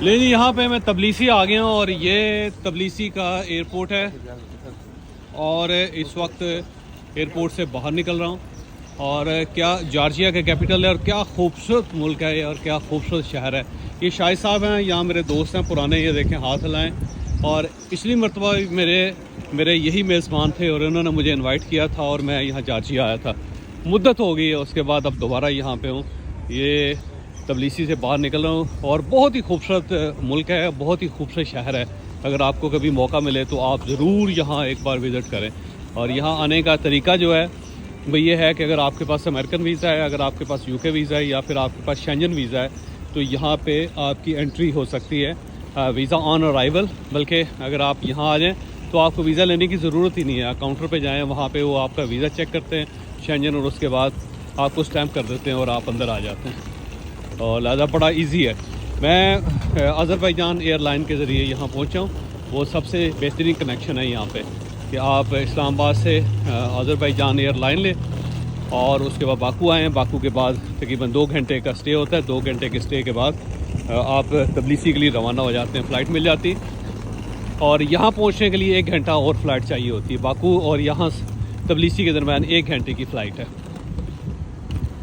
लेकिन यहाँ पे मैं तबलीसी आ गया हूँ और ये तबलीसी का एयरपोर्ट है और इस वक्त एयरपोर्ट से बाहर निकल रहा हूँ। और क्या जॉर्जिया का कैपिटल है और क्या खूबसूरत मुल्क है और क्या खूबसूरत शहर है। ये शाहिद साहब हैं, यहाँ मेरे दोस्त हैं पुराने, ये देखें हाथ हिलाएँ। और पिछली मरतबा मेरे यही मेज़बान थे और उन्होंने मुझे इनवाइट किया था और मैं यहाँ जॉर्जिया आया था। मुद्दत हो गई है, उसके बाद अब दोबारा यहाँ पे हूँ। ये तबलीसी से बाहर निकल रहा हूँ और बहुत ही खूबसूरत मुल्क है, बहुत ही खूबसूरत शहर है। अगर आपको कभी मौका मिले तो आप ज़रूर यहाँ एक बार विज़िट करें। और यहाँ आने का तरीका जो है भाई ये है कि अगर आपके पास अमेरिकन वीज़ा है, अगर आपके पास यूके वीज़ा है या फिर आपके पास शेंजन वीज़ा है तो यहाँ पे आपकी एंट्री हो सकती है वीज़ा ऑन अराइवल। बल्कि अगर आप यहाँ आ जाएँ तो आपको वीज़ा लेने की ज़रूरत ही नहीं है। काउंटर पे जाएँ, वहाँ पे वो आपका वीज़ा चेक करते हैं शेंजन, और उसके बाद आपको स्टैम्प कर देते हैं और आप अंदर आ जाते हैं। और लिहाजा बड़ा इजी है। मैं अज़रबैजान एयरलाइन के ज़रिए यहाँ पहुँचा हूँ। वो सबसे बेहतरीन कनेक्शन है यहाँ पे कि आप इस्लामाबाद से अज़रबैजान एयरलाइन लें और उसके बाद बाकू आएँ। बाकू के बाद तकरीबन 2 घंटे का स्टे होता है। 2 घंटे के स्टे के बाद आप तबलीसी के लिए रवाना हो जाते हैं, फ़्लाइट मिल जाती। और यहाँ पहुँचने के लिए 1 घंटा और फ़्लाइट चाहिए होती है। बाकू और यहाँ तबलीसी के दरमियान 1 घंटे की फ़्लाइट है।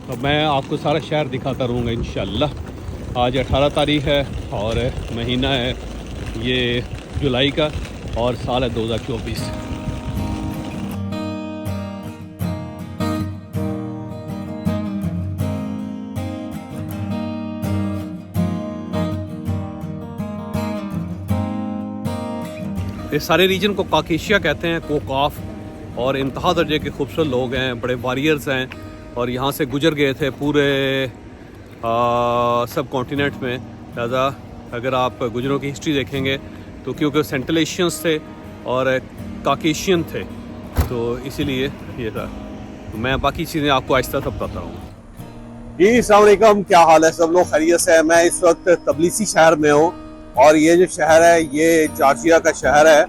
तो मैं आपको सारा शहर दिखाता रहूँगा इंशाअल्लाह। आज 18 तारीख़ है और महीना है ये जुलाई का और साल है 2024। इस सारे रीजन को काकेशिया कहते हैं, कोकाफ। और इंतहा दर्जे के खूबसूरत लोग हैं, बड़े वॉरियर्स हैं और यहाँ से गुजर गए थे पूरे सब कॉन्टिनेंट में। लिहाजा अगर आप गुजरों की हिस्ट्री देखेंगे तो क्योंकि सेंट्रल एशियंस थे और काकेशियन थे तो इसीलिए ये था। तो मैं बाकी चीज़ें आपको आहिस्ता सा बताता हूँ। जी अस्सलाम वालेकुम, क्या हाल है? सब लोग खैरियत से हैं। मैं इस वक्त तबलीसी शहर में हूँ और ये जो शहर है ये जॉर्जिया का शहर है।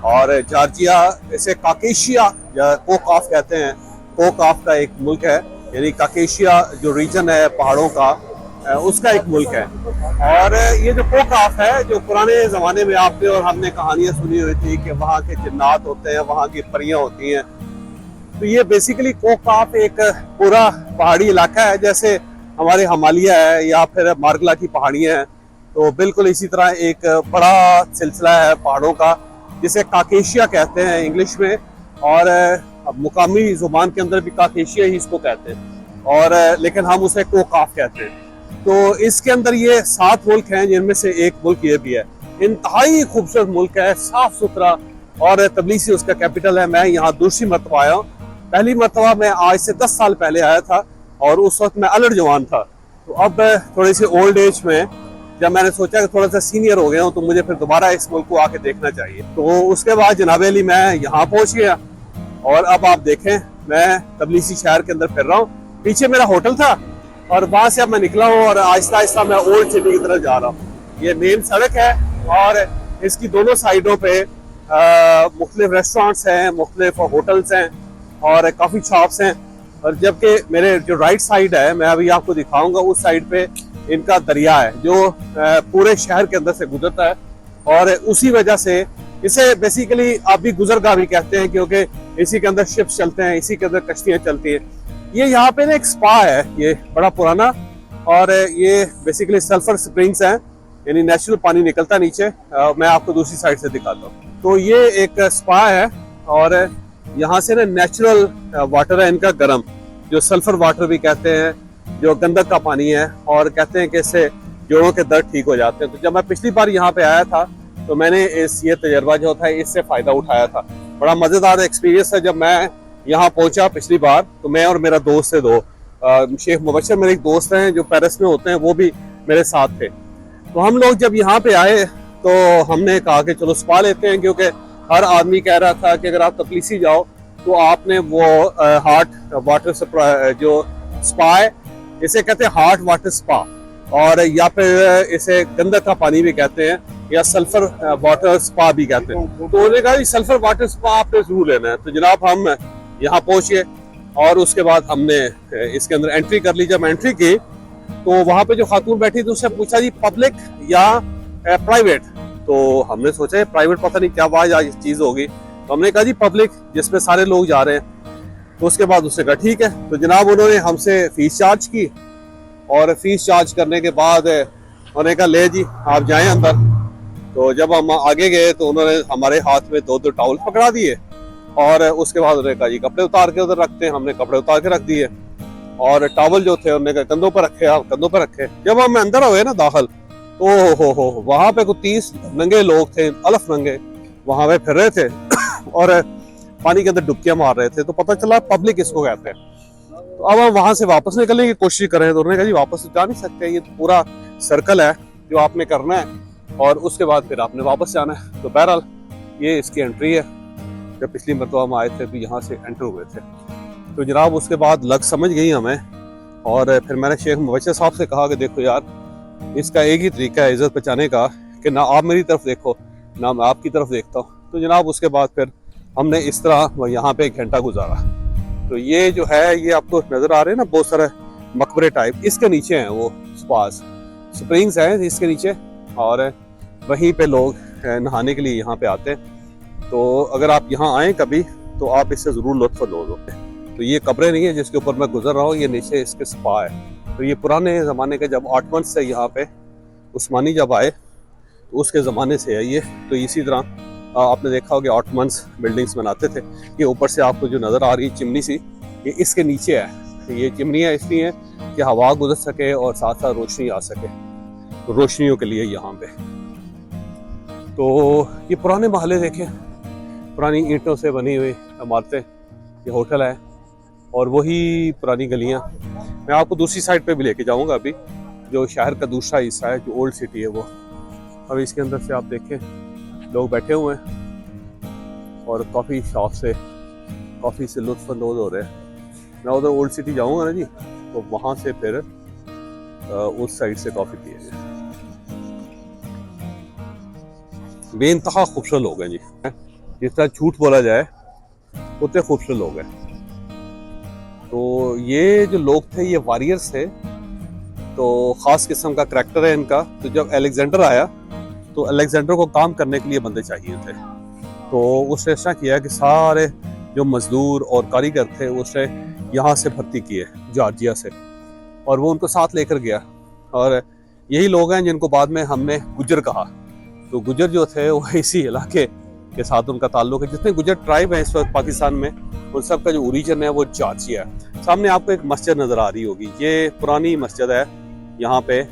और जॉर्जिया इसे काकेशिया या कोकाफ कहते हैं। कोकाफ का एक मुल्क है, यानी काकेशिया जो रीजन है पहाड़ों का उसका एक मुल्क है। और ये जो कोकाफ है, जो पुराने ज़माने में आपने और हमने कहानियाँ सुनी हुई थी कि वहाँ के जिन्नात होते हैं, वहाँ की परियाँ होती हैं। तो ये बेसिकली कोकाफ एक पूरा पहाड़ी इलाका है, जैसे हमारे हिमालय है या फिर मार्गला की पहाड़ियाँ हैं। तो बिल्कुल इसी तरह एक बड़ा सिलसिला है पहाड़ों का जिसे काकेशिया कहते हैं इंग्लिश में, और मुकामी ज़ुबान के अंदर भी काकेशिया ही इसको कहते हैं, और लेकिन हम उसे कोकाफ कहते हैं। तो इसके अंदर ये 7 मुल्क हैं जिनमें से एक मुल्क ये भी है। इंतहाई खूबसूरत मुल्क है, साफ सुथरा, और तबलीसी उसका कैपिटल है। मैं यहाँ दूसरी मरतबा आया हूँ। पहली मरतबा मैं आज से 10 साल पहले आया था और उस वक्त मैं अलड़ जवान था। तो अब थोड़ी सी ओल्ड एज में जब मैंने सोचा कि थोड़ा सा सीनियर हो गया हूँ तो मुझे फिर दोबारा इस मुल्क को आके देखना चाहिए। तो उसके बाद जनाब अली मैं यहाँ पहुँच गया और अब आप देखें मैं तबलीसी शहर के अंदर फिर रहा हूँ। पीछे मेरा होटल था और वहाँ से अब मैं निकला हूँ और आहिस्ता आहिस्ता मैं ओल्ड सिटी की तरफ जा रहा हूँ। ये मेन सड़क है और इसकी दोनों साइडों पे मुख्तलिफ रेस्टोरेंट्स हैं, मुख्तलिफ होटल्स हैं और काफ़ी शॉप्स हैं। और जबकि मेरे जो राइट साइड है, मैं अभी आपको दिखाऊंगा, उस साइड पे इनका दरिया है जो पूरे शहर के अंदर से गुजरता है। और उसी वजह से इसे बेसिकली आबी गुजरगाह भी कहते हैं, क्योंकि इसी के अंदर शिप्स चलते हैं, इसी के अंदर कश्तियाँ चलती हैं। ये यहाँ पे ना एक स्पा है, ये बड़ा पुराना, और ये बेसिकली सल्फर स्प्रिंग्स हैं, यानी नेचुरल पानी निकलता नीचे। मैं आपको दूसरी साइड से दिखाता हूँ। तो ये एक स्पा है और यहाँ से ना नेचुरल वाटर है इनका गर्म, जो सल्फर वाटर भी कहते हैं, जो गंदक का पानी है, और कहते हैं कि इससे जोड़ों के दर्द ठीक हो जाते हैं। तो जब मैं पिछली बार यहाँ पे आया था तो मैंने ये तजर्बा जो था इससे फ़ायदा उठाया था। बड़ा मज़ेदार एक्सपीरियंस है। जब मैं यहाँ पहुँचा पिछली बार तो मैं और मेरा दोस्त थे दो, शेख मुबशर मेरे एक दोस्त हैं जो पेरिस में होते हैं, वो भी मेरे साथ थे। तो हम लोग जब यहाँ पे आए तो हमने कहा कि चलो स्पा लेते हैं, क्योंकि हर आदमी कह रहा था कि अगर आप तबलीसी जाओ तो आपने वो हॉट वाटर जो स्पा है, इसे कहते हैं हॉट वाटर स्पा, और या फिर इसे गंदक का पानी भी कहते हैं या सल्फर वाटर स्पा भी कहते हैं। तो उन्होंने कहा सल्फर वाटर स्पा आपने जरूर लेना है। तो जनाब हम यहाँ पहुँचे और उसके बाद हमने इसके अंदर एंट्री कर ली। जब एंट्री की तो वहाँ पे जो खातून बैठी थी उससे पूछा जी पब्लिक या प्राइवेट। तो हमने सोचा है प्राइवेट पता नहीं क्या आज चीज़ होगी, तो हमने कहा जी पब्लिक जिसमें सारे लोग जा रहे हैं। तो उसके बाद उसने कहा ठीक है। तो जनाब उन्होंने हमसे फीस चार्ज की, और फीस चार्ज करने के बाद उन्होंने कहा ले जी आप जाएं अंदर। तो जब हम आगे गए तो उन्होंने हमारे हाथ में 2-2 टॉवल पकड़ा दिए, और उसके बाद उन्होंने कहा जी कपड़े उतार के उधर रखते हैं। हमने कपड़े उतार के रख दिए, और टॉवल जो थे उन्होंने कहा कंधों पर रखे, आप कंधों पर रखे। जब हम अंदर हुए ना दाखिल, तो हो वहां पे कुछ 30 नंगे लोग थे, अलफ नंगे, वहां पे फिर रहे थे और पानी के अंदर डुबकियां मार रहे थे। तो पता चला पब्लिक इसको कहते हैं। तो अब हम वहां से वापस निकलने की कोशिश कर रहे हैं, तो उन्होंने कहा जी वापस जा नहीं सकते, ये तो पूरा सर्कल है जो आपने करना है, और उसके बाद फिर आपने वापस जाना है। तो बहरहाल ये इसकी एंट्री है। जब पिछली मरतबा हम आए थे तो यहाँ से एंटर हुए थे। तो जनाब उसके बाद लग समझ गई हमें, और फिर मैंने शेख मुबशर साहब से कहा कि देखो यार इसका एक ही तरीका है इज्जत बचाने का, कि ना आप मेरी तरफ देखो ना मैं आपकी तरफ देखता हूँ। तो जनाब उसके बाद फिर हमने इस तरह यहाँ पे 1 घंटा गुजारा। तो ये जो है ये आपको नज़र आ रहे हैं ना बहुत सारे मकबरे टाइप, इसके नीचे हैं वो स्पास, स्प्रिंग्स हैं इसके नीचे, और वहीं पे लोग नहाने के लिए यहाँ पे आते हैं। तो अगर आप यहाँ आएँ कभी तो आप इससे ज़रूर लुत्फ़ लो। तो ये कब्रें नहीं है जिसके ऊपर मैं गुजर रहा हूँ, ये नीचे इसके स्पा है। तो ये पुराने ज़माने के, जब ऑटमन से यहाँ पे उस्मानी जब आए तो उसके ज़माने से है ये। तो इसी तरह आपने देखा होगा ऑटमन्स बिल्डिंग्स बनाते थे। ये ऊपर से आपको जो नज़र आ रही है चिमनी सी, ये इसके नीचे है। ये चिमनियाँ इसलिए हैं कि हवा गुजर सके और साथ साथ रोशनी आ सके, तो रोशनियों के लिए यहाँ पे। तो ये पुराने महल देखें, पुरानी ईंटों से बनी हुई इमारतें, ये होटल है, और वही पुरानी गलियाँ। मैं आपको दूसरी साइड पे भी लेके जाऊंगा अभी, जो शहर का दूसरा हिस्सा है, जो ओल्ड सिटी है वो। अब इसके अंदर से आप देखें लोग बैठे हुए हैं और कॉफ़ी शॉप से कॉफ़ी से लुत्फ़अंदोज़ हो रहे हैं। मैं उधर ओल्ड सिटी जाऊंगा ना जी, तो वहाँ से फिर उस साइड से कॉफ़ी पिएंगे। बेइंतहा खूबसूरत लोग हैं जी, जिस तरह झूठ बोला जाए उतने खूबसूरत लोग हैं। तो ये जो लोग थे ये वॉरियर्स थे, तो ख़ास किस्म का करैक्टर है इनका। तो जब अलेक्जेंडर आया तो अलेक्जेंडर को काम करने के लिए बंदे चाहिए थे, तो उसने ऐसा किया कि सारे जो मजदूर और कारीगर थे उसने यहाँ से भर्ती किए जॉर्जिया से, और वो उनको साथ लेकर गया। और यही लोग हैं जिनको बाद में हमने गुजर कहा। तो गुजर जो थे वो इसी इलाके के साथ उनका ताल्लुक है। जितने गुजर ट्राइब हैं इस वक्त पाकिस्तान में, उन सब का जो ओरिजिन है वो जॉर्जिया है। सामने आपको एक मस्जिद नज़र आ रही होगी, ये पुरानी मस्जिद है यहाँ पे,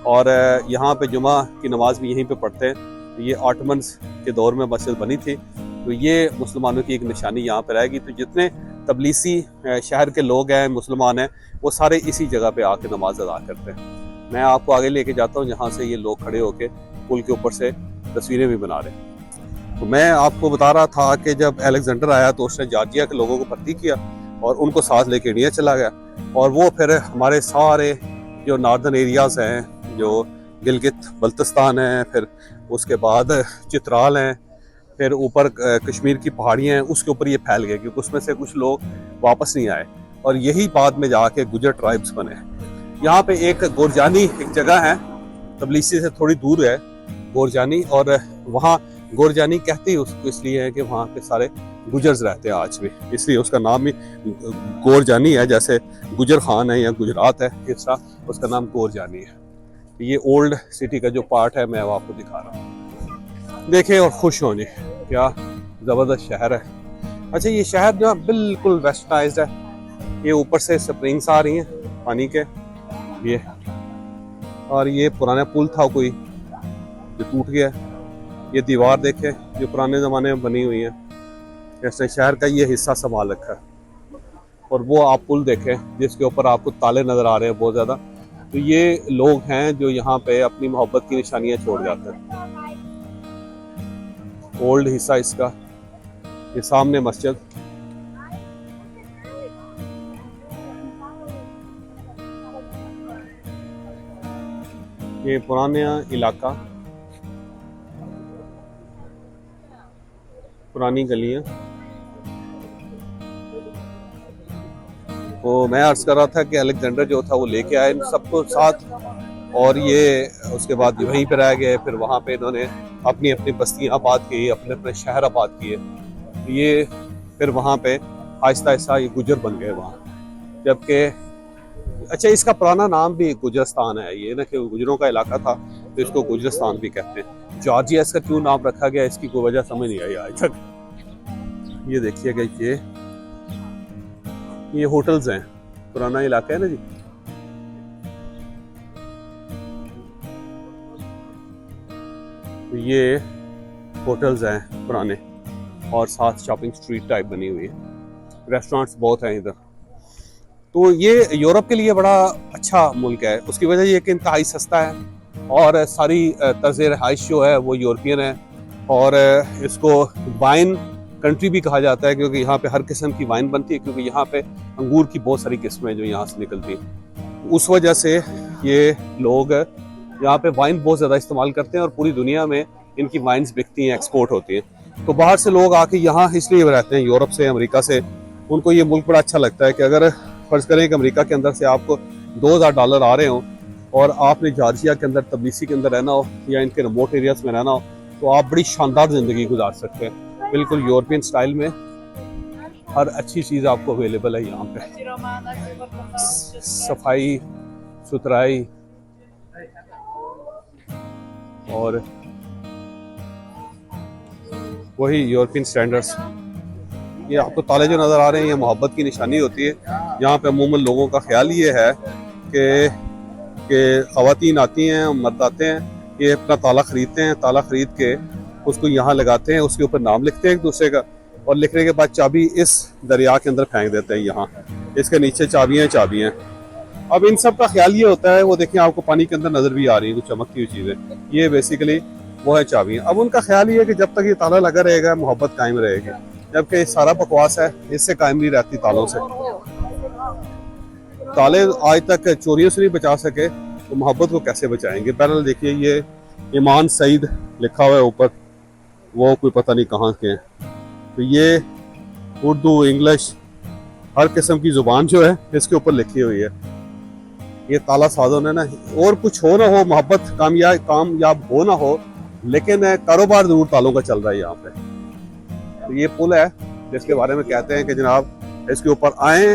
और यहाँ पे जुमा की नमाज भी यहीं पे पढ़ते हैं। ये ऑटमन्स के दौर में मस्जिद बनी थी, तो ये मुसलमानों की एक निशानी यहाँ पे रहेगी। तो जितने तबलीसी शहर के लोग हैं, मुसलमान हैं, वो सारे इसी जगह पे आके नमाज अदा करते हैं। मैं आपको आगे लेके जाता हूँ जहाँ से ये लोग खड़े होके पुल के ऊपर से तस्वीरें भी बना रहे हैं। तो मैं आपको बता रहा था कि जब अलेक्जेंडर आया तो उसने जॉर्जिया के लोगों को भर्ती किया और उनको साथ लेके इंडिया चला गया, और वो फिर हमारे सारे जो नॉर्दर्न एरियाज़ हैं, जो गिलगित बल्तिस्तान है, फिर उसके बाद चित्राल हैं, फिर ऊपर कश्मीर की पहाड़ियाँ हैं, उसके ऊपर ये फैल गए, क्योंकि उसमें से कुछ लोग वापस नहीं आए, और यही बाद में जाके गुजर ट्राइब्स बने। यहाँ पे एक गोरजानी एक जगह है, तबलीसी से थोड़ी दूर है गोरजानी, और वहाँ गोरजानी कहते ही उसको इसलिए है कि वहाँ पे सारे गुजर्स रहते हैं आज भी, इसलिए उसका नाम ही गोरजानी है। जैसे गुजर खान है या गुजरात है, इस तरह उसका नाम गोरजानी है। तो ये ओल्ड सिटी का जो पार्ट है मैं आपको दिखा रहा हूँ, देखें और खुश हों जी, क्या ज़बरदस्त शहर है। अच्छा, ये शहर जो बिल्कुल वेस्टर्नाइज्ड है, ये ऊपर से स्प्रिंग्स आ रही हैं पानी के ये, और ये पुराना पुल था कोई जो टूट गया। ये दीवार देखें जो पुराने ज़माने में बनी हुई है, जैसे शहर का ये हिस्सा संभाल रखा है। और वो आप पुल देखें जिसके ऊपर आपको ताले नज़र आ रहे हैं बहुत ज़्यादा। तो ये लोग हैं जो यहाँ पे अपनी मोहब्बत की निशानियाँ छोड़ जाते हैं। ओल्ड हिस्सा इसका, ये सामने मस्जिद, ये पुराना इलाका, पुरानी गलियां। तो मैं अर्ज कर रहा था कि अलेक्जेंडर जो था वो लेके आए सबको साथ, और ये उसके बाद वहीं पर रह गए, फिर वहाँ पे इन्होंने अपनी अपनी बस्तियाँ आबाद की, अपने अपने शहर आबाद किए। ये फिर वहाँ पे आहिस्ता आहिस्ता ये गुजर बन गए वहाँ। जबकि अच्छा, इसका पुराना नाम भी गुजरस्तान है, ये ना कि गुजरों का इलाका था तो इसको गुजरस्तान भी कहते हैं। जॉर्जिया इसका क्यों नाम रखा गया, इसकी कोई वजह समझ नहीं आई आज तक। ये देखिएगा, ये होटल्स हैं, पुराना इलाका है ना जी। ये होटल्स हैं पुराने और साथ शॉपिंग स्ट्रीट टाइप बनी हुई है, रेस्टोरेंट्स बहुत हैं इधर। तो ये यूरोप के लिए बड़ा अच्छा मुल्क है। उसकी वजह ये कि इंतहाई सस्ता है और सारी तर्ज रहाइश जो है वो यूरोपियन है। और इसको वाइन कंट्री भी कहा जाता है क्योंकि यहाँ पे हर किस्म की वाइन बनती है, क्योंकि यहाँ पे अंगूर की बहुत सारी किस्में जो यहाँ से निकलती हैं। उस वजह से ये लोग यहाँ पे वाइन बहुत ज़्यादा इस्तेमाल करते हैं और पूरी दुनिया में इनकी वाइन्स बिकती हैं, एक्सपोर्ट होती हैं। तो बाहर से लोग आके यहाँ इसलिए रहते हैं, यूरोप से, अमेरिका से। उनको ये मुल्क बड़ा अच्छा लगता है कि अगर फर्ज करें कि अमेरिका के अंदर से आपको $2000 आ रहे हो और आपने जॉर्जिया के अंदर, तबलीसी के अंदर रहना हो या इनके रिमोट एरियाज में रहना हो, तो आप बड़ी शानदार ज़िंदगी गुजार सकते हैं। बिल्कुल यूरोपियन स्टाइल में हर अच्छी चीज़ आपको अवेलेबल है यहाँ पे। सफाई सुथराई और वही यूरोपियन स्टैंडर्ड्स। ये आपको ताले जो नज़र आ रहे हैं, ये मोहब्बत की निशानी होती है। यहाँ पे अमूमन लोगों का ख्याल ये है कि ख़वातीन आती हैं, मर्द आते हैं, ये अपना ताला ख़रीदते हैं, ताला ख़रीद के उसको यहाँ लगाते हैं, उसके ऊपर नाम लिखते हैं एक दूसरे का, और लिखने के बाद चाबी इस दरिया के अंदर फेंक देते हैं। यहाँ इसके नीचे चाबियाँ। अब इन सब का ख्याल ये होता है, वो देखिए आपको पानी के अंदर नज़र भी आ रही है कुछ चमकती हुई चीज़ें, ये बेसिकली वो है चाबियाँ। अब उनका ख्याल ये है कि जब तक ये ताला लगा रहेगा मोहब्बत कायम रहेगी, जबकि सारा बकवास है, इससे कायम नहीं रहती तालों से। ताले आज तक चोरियों से नहीं बचा सके तो मोहब्बत को कैसे बचाएंगे। बहरहाल देखिए, ये ईमान सईद लिखा हुआ है ऊपर, वो कोई पता नहीं कहाँ के हैं। तो ये उर्दू, इंग्लिश, हर किस्म की ज़ुबान जो है इसके ऊपर लिखी हुई है। ये ताला साजों ने ना, और कुछ हो ना हो, मोहब्बत कामयाब हो ना हो, लेकिन कारोबार जरूर तालों का चल रहा है यहाँ पे। तो ये पुल है जिसके बारे में कहते हैं कि जनाब इसके ऊपर आए,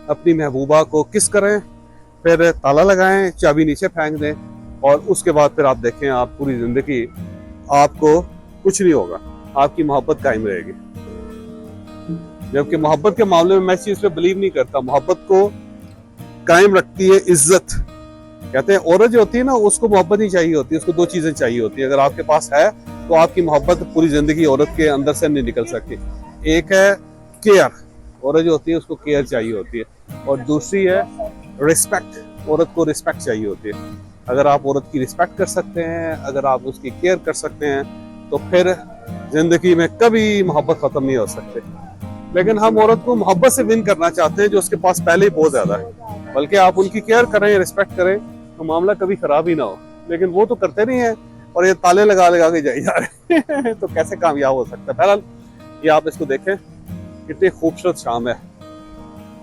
अपनी महबूबा को किस करें, फिर ताला लगाएं, चाबी नीचे फेंक दें, और उसके बाद फिर आप देखें, आप पूरी जिंदगी आपको कुछ नहीं होगा, आपकी मोहब्बत कायम रहेगी। जबकि मोहब्बत के मामले में मैं इस चीज़ पे बिलीव नहीं करता। मोहब्बत को कायम रखती है इज्जत। कहते हैं औरत जो होती है ना, उसको मोहब्बत नहीं चाहिए होती, उसको दो चीजें चाहिए होती है। अगर आपके पास है तो आपकी मोहब्बत पूरी जिंदगी औरत के अंदर से नहीं निकल सकती। एक है केयर, औरत जो होती है उसको केयर चाहिए होती है, और दूसरी है रिस्पेक्ट, औरत को रिस्पेक्ट चाहिए होती है। अगर आप औरत की रिस्पेक्ट कर सकते हैं, अगर आप उसकी केयर कर सकते हैं, तो फिर जिंदगी में कभी मोहब्बत खत्म नहीं हो सकती। लेकिन हम औरत को मोहब्बत से विन करना चाहते हैं जो उसके पास पहले ही बहुत ज्यादा है। बल्कि आप उनकी केयर करें, रिस्पेक्ट करें, तो मामला कभी खराब ही ना हो। लेकिन वो तो करते नहीं है और ये ताले लगा लगा के जाए जा रहे हैं तो कैसे कामयाब हो सकता है। बहरहाल ये आप इसको देखें, कितनी खूबसूरत शाम है।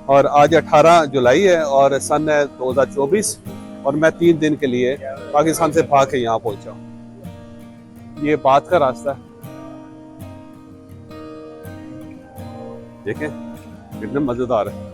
और आज 18 जुलाई है और सन है 2024, और मैं 3 दिन के लिए पाकिस्तान से भाग के यहाँ पहुंचा हूँ। ये बात का रास्ता है, देखें कितने मजेदार है।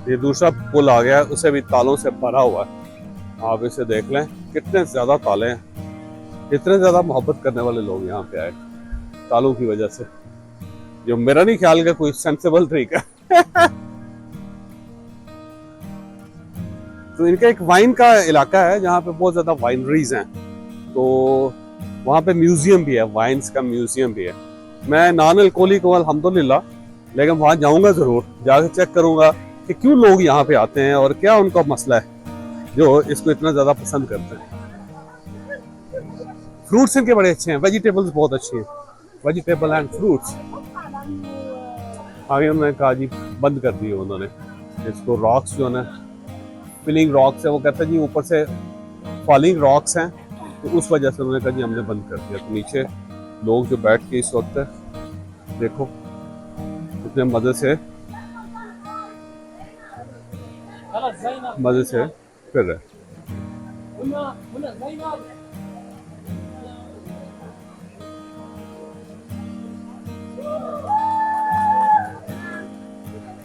ये दूसरा पुल आ गया, उसे भी तालों से भरा हुआ है। आप इसे देख लें, कितने ज्यादा ताले हैं, इतने ज्यादा मोहब्बत करने वाले लोग यहाँ पे आए तालों की वजह से, जो मेरा नहीं ख्याल का कोई सेंसेबल तरीका है। तो इनका एक वाइन का इलाका है जहाँ पे बहुत ज्यादा वाइनरीज हैं, तो वहाँ पे म्यूजियम भी है, वाइन्स का म्यूजियम भी है। मैं नॉन अल्कोहलिक हूँ अल्हम्दुलिल्लाह, लेकिन वहाँ जाऊँगा ज़रूर, जाकर चेक करूँगा कि क्यों लोग यहाँ पे आते हैं और क्या उनका मसला है जो इसको इतना ज़्यादा पसंद करते हैं। फ्रूट्स इनके बड़े अच्छे हैं, वेजिटेबल्स बहुत अच्छी हैं, वेजिटेबल एंड फ्रूट्स। आगे उन्होंने कहा जी बंद कर दिए उन्होंने इसको, रॉक्स जो है ना, फिलिंग रॉक्स है, वो कहते हैं जी ऊपर से फॉलिंग रॉक्स हैं, तो उस वजह से उन्होंने कहा जी हमने बंद कर दिया। तो नीचे लोग जो बैठ के इस वक्त देखो इतने मज़े से फिर रहे।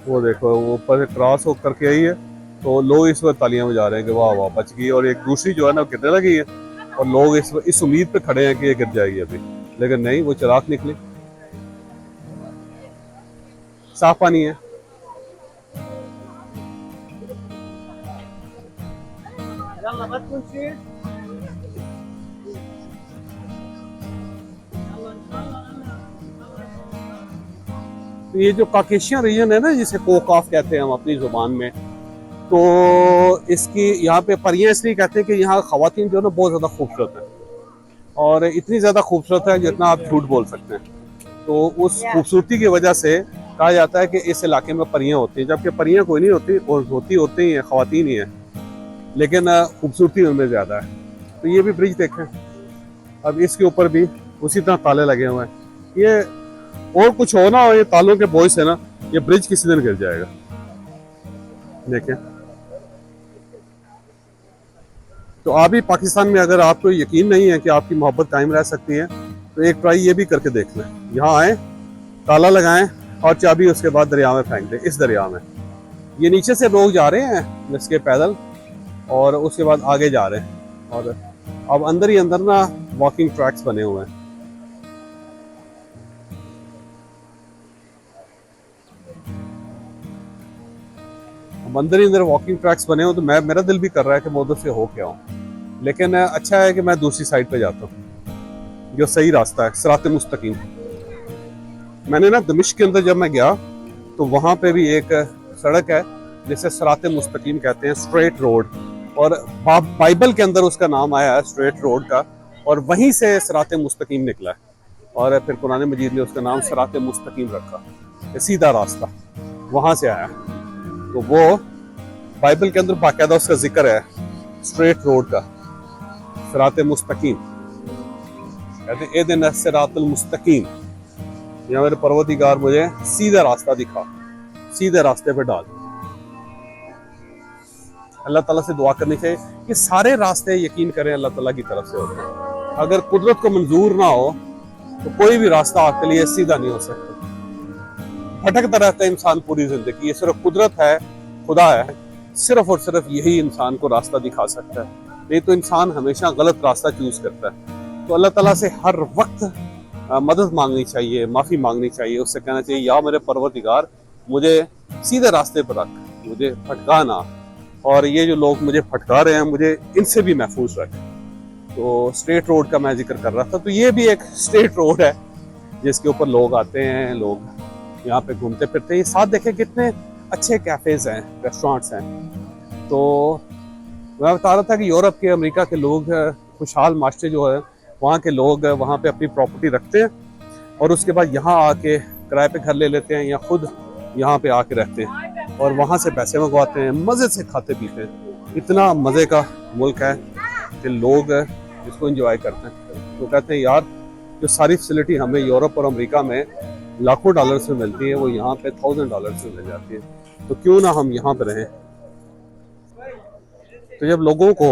वो देखो वो ऊपर से क्रॉस हो करके आई है, तो लोग इस वक्त तालियां बजा रहे हैं कि वाह वाह बच गई, और एक दूसरी जो है ना गिरने लगी है, और लोग इस उम्मीद पे खड़े हैं कि ये गिर जाएगी अभी, लेकिन नहीं, वो चिराग निकली, साफ पानी है। तो ये जो काकेशियन रीजन है ना, जिसे कोकाफ कहते हैं हम अपनी जुबान में, तो इसकी यहाँ पे परियां इसलिए कहते हैं कि यहाँ खवातीन जो है ना बहुत ज़्यादा खूबसूरत है, और इतनी ज़्यादा खूबसूरत है जितना आप झूठ बोल सकते हैं। तो उस खूबसूरती की वजह से कहा जाता है कि इस इलाके में परियां होती हैं, जबकि परियां कोई नहीं होती, और होती ही हैं, खवातीन ही हैं, लेकिन खूबसूरती उनमें ज़्यादा है। तो ये भी ब्रिज देखें, अब इसके ऊपर भी उसी तरह ताले लगे हुए हैं। ये और कुछ हो ना, ये तालों के बोझ से ना ये ब्रिज किसी दिन गिर जाएगा। देखें, तो आप भी पाकिस्तान में अगर आपको यकीन नहीं है कि आपकी मोहब्बत कायम रह सकती है, तो एक ट्राई ये भी करके देख लें। यहाँ आए, ताला लगाएं और चाबी उसके बाद दरिया में फेंक दें, इस दरिया में। ये नीचे से लोग जा रहे हैं इसके पैदल, और उसके बाद आगे जा रहे हैं, और अब अंदर ही अंदर ना वॉकिंग ट्रैक्स बने हुए हैं। अब अंदर ही अंदर वॉकिंग ट्रैक्स बने हो, तो मेरा दिल भी कर रहा है कि मैं उधर से हो के आऊँ, लेकिन अच्छा है कि मैं दूसरी साइड पे जाता हूँ, जो सही रास्ता है, सिरात मुस्तकीम। मैंने ना दमिश्क के अंदर जब मैं गया, तो वहाँ पे भी एक सड़क है जिसे सिरात मुस्तकीम कहते हैं, स्ट्रेट रोड, और बाइबल के अंदर उसका नाम आया है स्ट्रेट रोड का, और वहीं से सिरात मुस्तकीम निकला है, और फिर कुरान मजीद ने उसका नाम सिरात मुस्तकीम रखा, सीधा रास्ता वहाँ से आया। तो वो बाइबल के अंदर बाकायदा उसका जिक्र है स्ट्रेट रोड का, सिरात मुस्तकीम, कहते ए दिन सिरातुल मुस्तकीम, या मेरे परवरदिगार मुझे सीधा रास्ता दिखा, सीधे रास्ते पे डाल। अल्लाह ताला से दुआ करनी चाहिए कि सारे रास्ते यकीन करें अल्लाह ताला की तरफ से होते हैं। अगर कुदरत को मंजूर ना हो तो कोई भी रास्ता आपके लिए सीधा नहीं हो सकता। भटकता रहता है इंसान पूरी जिंदगी, ये सिर्फ कुदरत है, खुदा है, सिर्फ और सिर्फ यही इंसान को रास्ता दिखा सकता है, नहीं तो इंसान हमेशा गलत रास्ता चूज करता है। तो अल्लाह ताला से हर वक्त मदद मांगनी चाहिए, माफ़ी मांगनी चाहिए, उससे कहना चाहिए या मेरे परवरदिगार मुझे सीधे रास्ते पर रख, मुझे भटका ना, और ये जो लोग मुझे भटका रहे हैं मुझे इनसे भी महफूज रख। तो स्ट्रेट रोड का मैं जिक्र कर रहा था, तो ये भी एक स्ट्रेट रोड है जिसके ऊपर लोग आते हैं, लोग यहाँ पे घूमते फिरते हैं। साथ देखें कितने अच्छे कैफ़ेज़ हैं, रेस्टोरेंट्स हैं। तो मैं बता रहा था कि यूरोप के, अमेरिका के लोग, खुशहाल माशरे जो है वहाँ के लोग वहाँ पे अपनी प्रॉपर्टी रखते हैं, और उसके बाद यहाँ आके किराए पे घर ले लेते हैं, या खुद यहाँ पे आके रहते हैं, और वहाँ से पैसे मंगवाते हैं, मज़े से खाते पीते हैं। इतना मज़े का मुल्क है कि लोग इसको एंजॉय करते हैं। तो कहते हैं यार जो सारी फैसिलिटी हमें यूरोप और अमेरिका में लाखों डॉलर्स में मिलती है, वो यहाँ पे $1000 में मिल जाती है, तो क्यों ना हम यहाँ पे रहें। तो जब लोगों को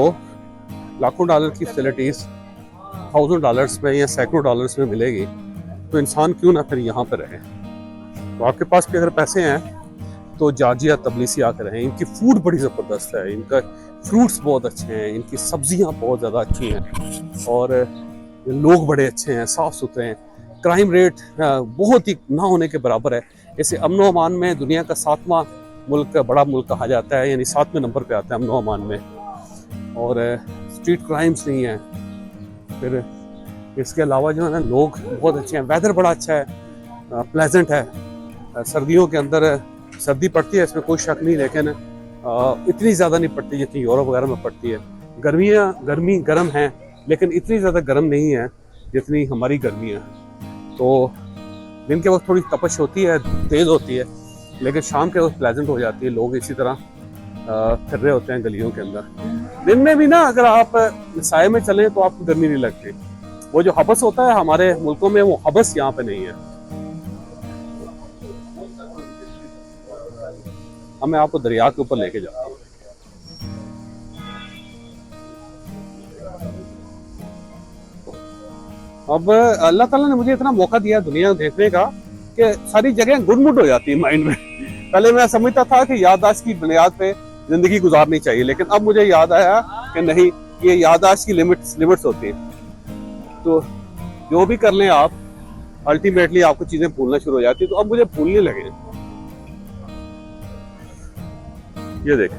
लाखों डॉलर की फैसिलिटीज़ $1000 में या सैकड़ों डॉलर्स में मिलेगी, तो इंसान क्यों ना फिर यहाँ पे रहे। तो आपके पास भी अगर पैसे हैं तो जॉर्जिया तबलीसी आकर रहें। इनकी फूड बड़ी ज़बरदस्त है, इनका फ्रूट्स बहुत अच्छे हैं, इनकी सब्जियाँ बहुत ज़्यादा अच्छी हैं, और लोग बड़े अच्छे हैं, साफ़ सुथरे हैं। क्राइम रेट बहुत ही ना होने के बराबर है। इसे अमन अमान में दुनिया का 7वां मुल्क, बड़ा मुल्क कहा जाता है, यानी 7वें नंबर पे आता है अमन अमान में, और स्ट्रीट क्राइम्स नहीं है। फिर इसके अलावा जो है ना लोग बहुत अच्छे हैं, वेदर बड़ा अच्छा है, प्लेजेंट है। सर्दियों के अंदर सर्दी पड़ती है, इसमें कोई शक नहीं, लेकिन इतनी ज़्यादा नहीं पड़ती जितनी यूरोप वगैरह में पड़ती है। गर्मी गर्म हैं, लेकिन इतनी ज़्यादा गर्म नहीं है जितनी हमारी गर्मी है। तो दिन के वक्त थोड़ी तपश होती है, तेज़ होती है, लेकिन शाम के वक्त प्लेजेंट हो जाती है। लोग इसी तरह फिर रहे होते हैं गलियों के अंदर। दिन में भी ना अगर आप साए में चलें तो आपको गर्मी नहीं लगती। वो जो हबस होता है हमारे मुल्कों में, वो हबस यहाँ पे नहीं है। अब मैं आपको दरिया के ऊपर लेके जाता हूँ। अब अल्लाह ताला ने मुझे इतना मौका दिया दुनिया देखने का कि सारी जगह गुडमुड हो जाती है माइंड में। पहले मैं समझता था कि याददाश्त की बुनियाद पे जिंदगी गुजारनी चाहिए, लेकिन अब मुझे याद आया कि नहीं, ये याददाश्त की लिमिट्स होती हैं। तो जो भी कर लें आप, अल्टीमेटली आपको चीजें भूलना शुरू हो जाती है। तो अब मुझे भूलने लगे। ये देखें,